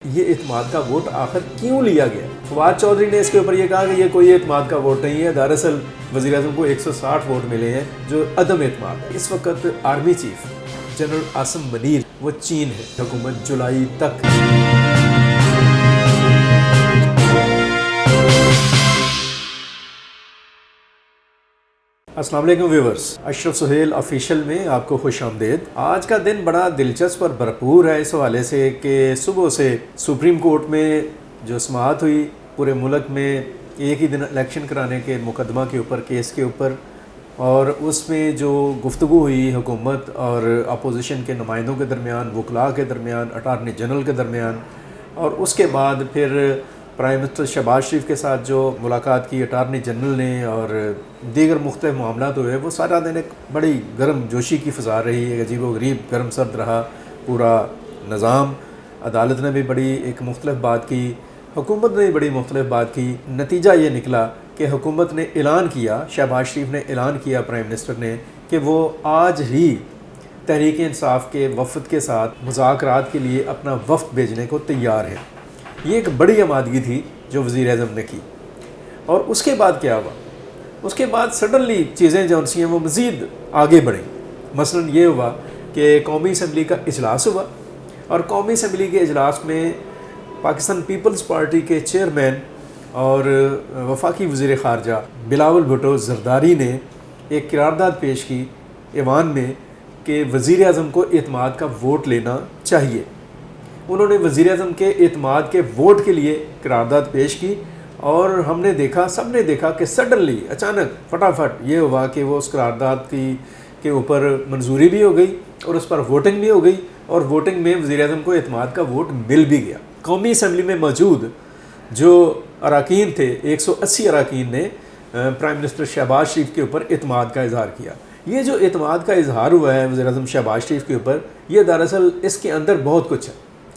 یہ اعتماد کا ووٹ آخر کیوں لیا گیا؟ فواد چودھری نے اس کے اوپر یہ کہا کہ یہ کوئی اعتماد کا ووٹ نہیں ہے، دراصل وزیر اعظم کو 160 ووٹ ملے ہیں جو عدم اعتماد ہے۔ اس وقت army chief general Asim Munir وہ چین ہے، حکومت جولائی تک۔ السلام علیکم ویورز، اشرف سہیل آفیشیل میں آپ کو خوش آمدید۔ آج کا دن بڑا دلچسپ اور بھرپور ہے اس حوالے سے کہ صبح سے سپریم کورٹ میں جو سماعت ہوئی پورے ملک میں ایک ہی دن الیکشن کرانے کے مقدمہ کے اوپر، کیس کے اوپر، اور اس میں جو گفتگو ہوئی حکومت اور اپوزیشن کے نمائندوں کے درمیان، وکلاء کے درمیان، اٹارنی جنرل کے درمیان، اور اس کے بعد پھر پرائم منسٹر شہباز شریف کے ساتھ جو ملاقات کی اٹارنی جنرل نے اور دیگر مختلف معاملات ہوئے، وہ سارا دن ایک بڑی گرم جوشی کی فضا رہی، ایک عجیب و غریب گرم سرد رہا پورا نظام۔ عدالت نے بھی بڑی ایک مختلف بات کی، حکومت نے بھی بڑی مختلف بات کی۔ نتیجہ یہ نکلا کہ حکومت نے اعلان کیا، شہباز شریف نے اعلان کیا پرائم منسٹر نے، کہ وہ آج ہی تحریک انصاف کے وفد کے ساتھ مذاکرات کے لیے اپنا وفد بھیجنے کو تیار ہے۔ یہ ایک بڑی آمادگی تھی جو وزیر اعظم نے کی۔ اور اس کے بعد کیا ہوا؟ اس کے بعد سڈنلی چیزیں جو سی ہیں وہ مزید آگے بڑھیں۔ مثلا یہ ہوا کہ قومی اسمبلی کا اجلاس ہوا، اور قومی اسمبلی کے اجلاس میں پاکستان پیپلز پارٹی کے چیئرمین اور وفاقی وزیر خارجہ بلاول بھٹو زرداری نے ایک قرارداد پیش کی ایوان میں کہ وزیر اعظم کو اعتماد کا ووٹ لینا چاہیے۔ انہوں نے وزیر اعظم کے اعتماد کے ووٹ کے لیے قرارداد پیش کی، اور ہم نے دیکھا، سب نے دیکھا کہ سڈنلی اچانک فٹافٹ یہ ہوا کہ وہ اس قرارداد کے اوپر منظوری بھی ہو گئی اور اس پر ووٹنگ بھی ہو گئی، اور ووٹنگ میں وزیر اعظم کو اعتماد کا ووٹ مل بھی گیا۔ قومی اسمبلی میں موجود جو اراکین تھے، 180 اراکین نے پرائم منسٹر شہباز شریف کے اوپر اعتماد کا اظہار کیا۔ یہ جو اعتماد کا اظہار ہوا ہے وزیر اعظم شہباز شریف کے اوپر، یہ دراصل اس کے اندر بہت کچھ ہے،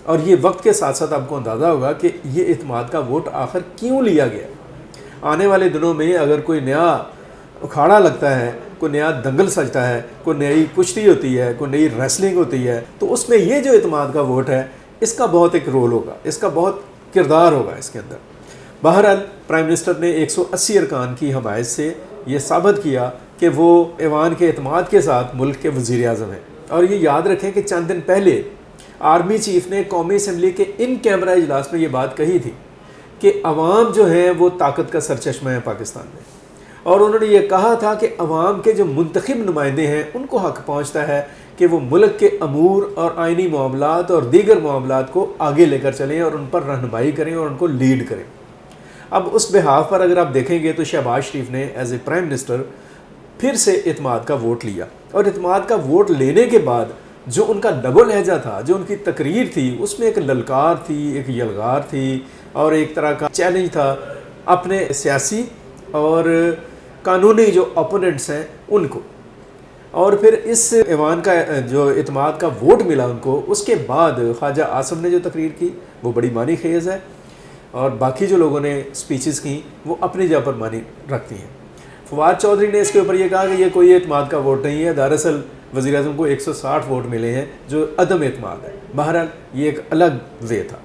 اور یہ وقت کے ساتھ ساتھ آپ کو اندازہ ہوگا کہ یہ اعتماد کا ووٹ آخر کیوں لیا گیا۔ آنے والے دنوں میں اگر کوئی نیا اکھاڑا لگتا ہے، کوئی نیا دنگل سجتا ہے، کوئی نئی کشتی ہوتی ہے، کوئی نئی ریسلنگ ہوتی ہے، تو اس میں یہ جو اعتماد کا ووٹ ہے، اس کا بہت ایک رول ہوگا، اس کا بہت کردار ہوگا اس کے اندر۔ بہرحال پرائم منسٹر نے 180 ارکان کی حمایت سے یہ ثابت کیا کہ وہ ایوان کے اعتماد کے ساتھ ملک کے وزیر اعظم ہیں۔ اور یہ یاد رکھیں کہ چند دن پہلے آرمی چیف نے قومی اسمبلی کے ان کیمرہ اجلاس میں یہ بات کہی تھی کہ عوام جو ہیں وہ طاقت کا سرچشمہ ہے پاکستان میں، اور انہوں نے یہ کہا تھا کہ عوام کے جو منتخب نمائندے ہیں ان کو حق پہنچتا ہے کہ وہ ملک کے امور اور آئینی معاملات اور دیگر معاملات کو آگے لے کر چلیں اور ان پر رہنمائی کریں اور ان کو لیڈ کریں۔ اب اس بحاف پر اگر آپ دیکھیں گے تو شہباز شریف نے ایز اے پرائم منسٹر پھر سے اعتماد کا ووٹ لیا، اور اعتماد کا ووٹ لینے کے بعد جو ان کا ڈبل لہجہ تھا، جو ان کی تقریر تھی، اس میں ایک للکار تھی، ایک یلغار تھی، اور ایک طرح کا چیلنج تھا اپنے سیاسی اور قانونی جو اپوننٹس ہیں ان کو۔ اور پھر اس ایوان کا جو اعتماد کا ووٹ ملا ان کو، اس کے بعد خواجہ آصف نے جو تقریر کی وہ بڑی معنی خیز ہے، اور باقی جو لوگوں نے سپیچز کی وہ اپنی جگہ پر معنی رکھتی ہیں۔ فواد چودھری نے اس کے اوپر یہ کہا کہ یہ کوئی اعتماد کا ووٹ نہیں ہے، دراصل وزیر اعظم کو 160 ووٹ ملے ہیں جو عدم اعتماد ہے۔ بہرحال یہ ایک الگ وے تھا۔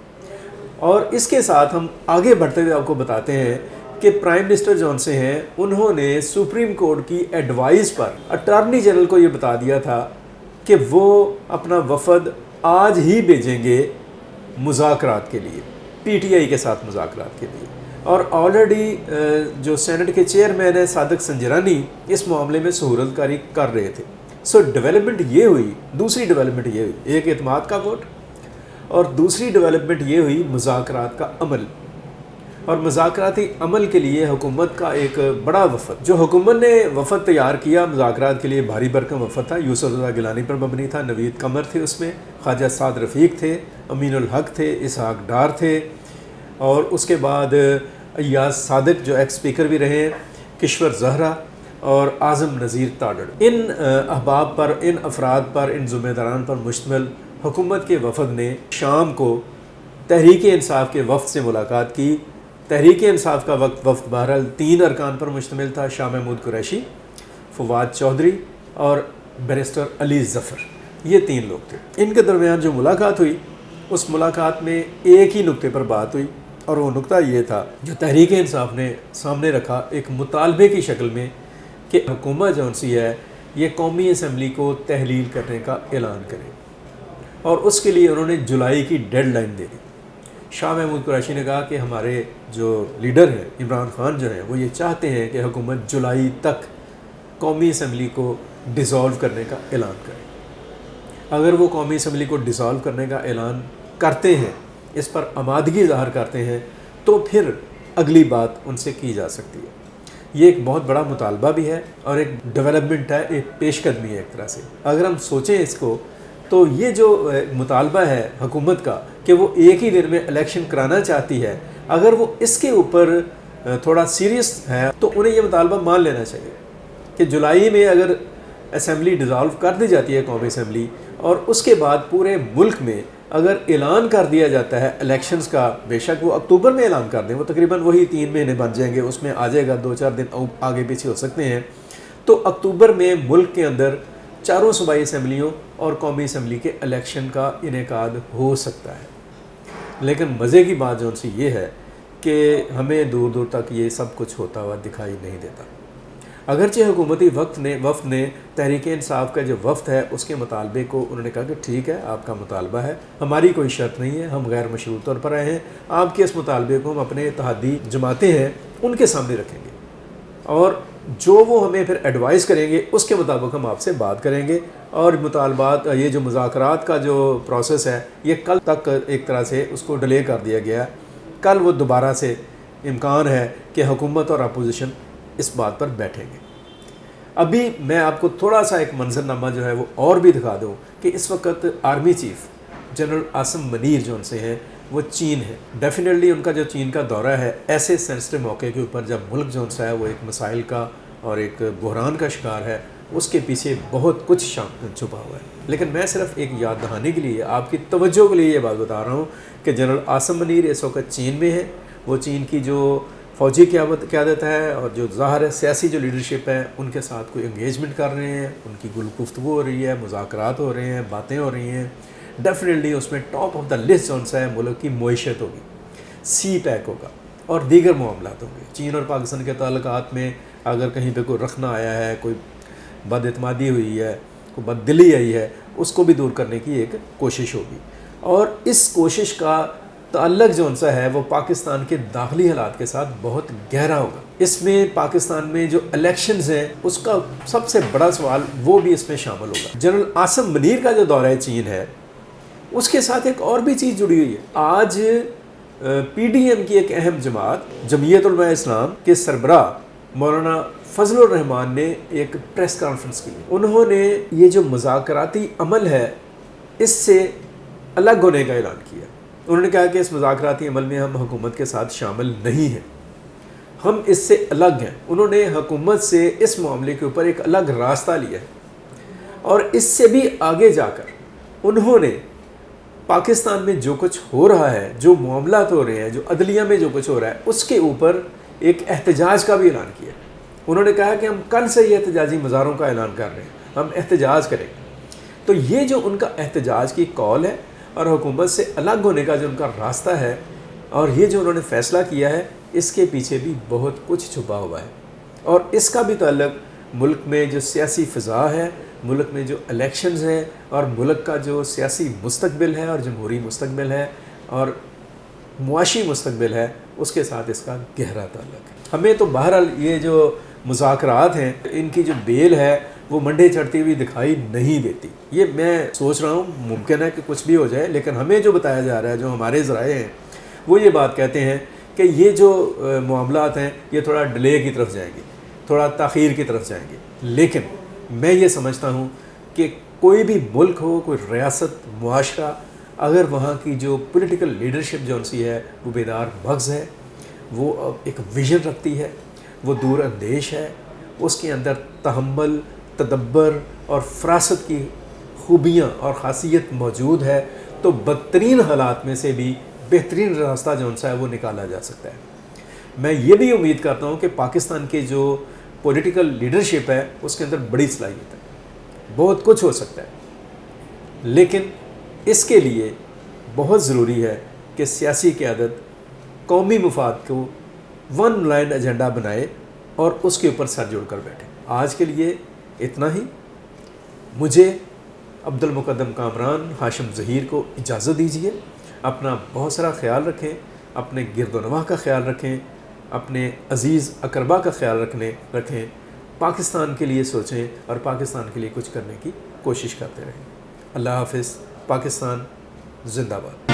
اور اس کے ساتھ ہم آگے بڑھتے ہوئے آپ کو بتاتے ہیں کہ پرائم منسٹر جون سے ہیں، انہوں نے سپریم کورٹ کی ایڈوائز پر اٹارنی جنرل کو یہ بتا دیا تھا کہ وہ اپنا وفد آج ہی بھیجیں گے مذاکرات کے لیے، پی ٹی آئی کے ساتھ مذاکرات کے لیے۔ اور آلریڈی جو سینٹ کے چیئرمین ہیں صادق سنجرانی اس معاملے میں صورت کاری کر رہے تھے۔ سو ڈیولپمنٹ یہ ہوئی، دوسری ڈیولپمنٹ یہ ہوئی، ایک اعتماد کا ووٹ، اور دوسری ڈیولپمنٹ یہ ہوئی مذاکرات کا عمل۔ اور مذاکراتی عمل کے لیے حکومت کا ایک بڑا وفد، جو حکومت نے وفد تیار کیا مذاکرات کے لیے، بھاری بھرکم وفد تھا، یوسف رضا گیلانی پر مبنی تھا، نوید قمر تھے اس میں، خواجہ سعد رفیق تھے، امین الحق تھے، اسحاق ڈار تھے، اور اس کے بعد ایاز صادق جو ایکس اسپیکر بھی رہے ہیں، کشور زہرا اور اعظم نذیر تاڑڑ۔ ان احباب پر، ان افراد پر، ان ذمہ داران پر مشتمل حکومت کے وفد نے شام کو تحریک انصاف کے وفد سے ملاقات کی۔ تحریک انصاف کا وفد بہرحال 3 ارکان پر مشتمل تھا، شاہ محمود قریشی، فواد چودھری اور بیرسٹر علی ظفر، یہ 3 لوگ تھے۔ ان کے درمیان جو ملاقات ہوئی اس ملاقات میں ایک ہی نقطے پر بات ہوئی، اور وہ نقطہ یہ تھا جو تحریک انصاف نے سامنے رکھا ایک مطالبے کی شکل میں کہ حکومت جو سی ہے یہ قومی اسمبلی کو تحلیل کرنے کا اعلان کرے، اور اس کے لیے انہوں نے جولائی کی ڈیڈ لائن دے دی۔ شاہ محمود قریشی نے کہا کہ ہمارے جو لیڈر ہیں عمران خان جو ہیں وہ یہ چاہتے ہیں کہ حکومت جولائی تک قومی اسمبلی کو ڈیزالو کرنے کا اعلان کرے۔ اگر وہ قومی اسمبلی کو ڈیزالو کرنے کا اعلان کرتے ہیں، اس پر آمادگی ظاہر کرتے ہیں، تو پھر اگلی بات ان سے کی جا سکتی ہے۔ یہ ایک بہت بڑا مطالبہ بھی ہے اور ایک ڈیولپمنٹ ہے، ایک پیش قدمی ہے ایک طرح سے۔ اگر ہم سوچیں اس کو تو یہ جو مطالبہ ہے حکومت کا کہ وہ ایک ہی دن میں الیکشن کرانا چاہتی ہے، اگر وہ اس کے اوپر تھوڑا سیریس ہے تو انہیں یہ مطالبہ مان لینا چاہیے کہ جولائی میں اگر اسمبلی ڈیزالو کر دی جاتی ہے قومی اسمبلی، اور اس کے بعد پورے ملک میں اگر اعلان کر دیا جاتا ہے الیکشنز کا، بے شک وہ اکتوبر میں اعلان کر دیں، وہ تقریباً وہی 3 مہینے بن جائیں گے، اس میں آ جائے گا 2-4 دن آگے پیچھے ہو سکتے ہیں، تو اکتوبر میں ملک کے اندر چاروں صوبائی اسمبلیوں اور قومی اسمبلی کے الیکشن کا انعقاد ہو سکتا ہے۔ لیکن مزے کی بات جو سی یہ ہے کہ ہمیں دور دور تک یہ سب کچھ ہوتا ہوا دکھائی نہیں دیتا۔ اگرچہ حکومتی وفد نے تحریک انصاف کا جو وفد ہے اس کے مطالبے کو انہوں نے کہا کہ ٹھیک ہے، آپ کا مطالبہ ہے، ہماری کوئی شرط نہیں ہے، ہم غیر مشروط طور پر آئے ہیں، آپ کے اس مطالبے کو ہم اپنے اتحادی جماعتیں ہیں ان کے سامنے رکھیں گے، اور جو وہ ہمیں پھر ایڈوائز کریں گے اس کے مطابق ہم آپ سے بات کریں گے، اور مطالبات یہ جو مذاکرات کا جو پروسیس ہے یہ کل تک ایک طرح سے اس کو ڈیلے کر دیا گیا۔ کل وہ دوبارہ سے امکان ہے کہ حکومت اور اپوزیشن اس بات پر بیٹھیں گے۔ ابھی میں آپ کو تھوڑا سا ایک منظرنامہ جو ہے وہ اور بھی دکھا دوں کہ اس وقت army chief general Asim Munir جو ان سے ہیں وہ چین ہے۔ ڈیفینیٹلی ان کا جو چین کا دورہ ہے ایسے سینسٹیو موقع کے اوپر جب ملک جو سا ہے وہ ایک مسائل کا اور ایک بحران کا شکار ہے، اس کے پیچھے بہت کچھ چھپا ہوا ہے۔ لیکن میں صرف ایک یاد دہانی کے لیے آپ کی توجہ کے لیے یہ بات بتا رہا ہوں کہ جنرل عاصم منیر اس وقت چین میں ہے۔ وہ چین کی جو فوجی قیادت ہے اور جو ظاہر ہے سیاسی جو لیڈرشپ ہے ان کے ساتھ کوئی انگیجمنٹ کر رہے ہیں، ان کی گفتگو ہو رہی ہے، مذاکرات ہو رہے ہیں، باتیں ہو رہی ہیں۔ ڈیفینیٹلی اس میں ٹاپ آف دا لسٹ جو سا ہے ملک کی معیشت ہوگی، سی پیک ہوگا اور دیگر معاملات ہوں گے۔ چین اور پاکستان کے تعلقات میں اگر کہیں پہ کوئی رخنا آیا ہے، کوئی بد اعتمادی ہوئی ہے، کوئی بد دلی آئی ہے، اس کو بھی دور کرنے کی ایک کوشش ہوگی، اور اس کوشش کا تعلق جو سا ہے وہ پاکستان کے داخلی حالات کے ساتھ بہت گہرا ہوگا۔ اس میں پاکستان میں جو الیکشنز ہیں اس کا سب سے بڑا سوال وہ بھی اس میں شامل ہوگا۔ جنرل عاصم منیر کا جو دورہ چین ہے اس کے ساتھ ایک اور بھی چیز جڑی ہوئی ہے۔ آج پی ڈی ایم کی ایک اہم جماعت جمعیت علماء اسلام کے سربراہ مولانا فضل الرحمان نے ایک پریس کانفرنس کی۔ انہوں نے یہ جو مذاکراتی عمل ہے اس سے الگ ہونے کا اعلان کیا۔ انہوں نے کہا کہ اس مذاکراتی عمل میں ہم حکومت کے ساتھ شامل نہیں ہیں، ہم اس سے الگ ہیں۔ انہوں نے حکومت سے اس معاملے کے اوپر ایک الگ راستہ لیا ہے، اور اس سے بھی آگے جا کر انہوں نے پاکستان میں جو کچھ ہو رہا ہے، جو معاملات ہو رہے ہیں، جو عدلیہ میں جو کچھ ہو رہا ہے، اس کے اوپر ایک احتجاج کا بھی اعلان کیا۔ انہوں نے کہا کہ ہم کل سے یہ احتجاجی مظاہروں کا اعلان کر رہے ہیں، ہم احتجاج کریں گے۔ تو یہ جو ان کا احتجاج کی کال ہے اور حکومت سے الگ ہونے کا جو ان کا راستہ ہے، اور یہ جو انہوں نے فیصلہ کیا ہے، اس کے پیچھے بھی بہت کچھ چھپا ہوا ہے، اور اس کا بھی تعلق ملک میں جو سیاسی فضا ہے، ملک میں جو الیکشنز ہیں، اور ملک کا جو سیاسی مستقبل ہے اور جمہوری مستقبل ہے اور معاشی مستقبل ہے، اس کے ساتھ اس کا گہرا تعلق ہے۔ ہمیں تو بہرحال یہ جو مذاکرات ہیں ان کی جو بیل ہے وہ منڈے چڑھتی ہوئی دکھائی نہیں دیتی۔ یہ میں سوچ رہا ہوں ممکن ہے کہ کچھ بھی ہو جائے، لیکن ہمیں جو بتایا جا رہا ہے، جو ہمارے ذرائع ہیں، وہ یہ بات کہتے ہیں کہ یہ جو معاملات ہیں یہ تھوڑا ڈیلے کی طرف جائیں گے، تھوڑا تاخیر کی طرف جائیں گے۔ لیکن میں یہ سمجھتا ہوں کہ کوئی بھی ملک ہو، کوئی ریاست، معاشرہ، اگر وہاں کی جو پولیٹیکل لیڈرشپ جو سی ہے وہ بیدار مغز ہے، وہ ایک ویژن رکھتی ہے، وہ دور اندیش ہے، اس کے اندر تحمل، تدبر اور فراست کی خوبیاں اور خاصیت موجود ہے، تو بدترین حالات میں سے بھی بہترین راستہ جو سا ہے وہ نکالا جا سکتا ہے۔ میں یہ بھی امید کرتا ہوں کہ پاکستان کے جو پولیٹیکل لیڈرشپ ہے اس کے اندر بڑی صلاحیت ہے، بہت کچھ ہو سکتا ہے، لیکن اس کے لیے بہت ضروری ہے کہ سیاسی قیادت قومی مفاد کو ون لائن ایجنڈا بنائے اور اس کے اوپر سر جوڑ کر بیٹھے۔ آج کے لیے اتنا ہی۔ مجھے عبد المقدم کامران ہاشم ظہیر کو اجازت دیجیے۔ اپنا بہت سارا خیال رکھیں، اپنے گرد و نواح کا خیال رکھیں، اپنے عزیز اقربا کا خیال رکھیں، پاکستان کے لیے سوچیں اور پاکستان کے لیے کچھ کرنے کی کوشش کرتے رہیں۔ اللہ حافظ۔ پاکستان زندہ باد۔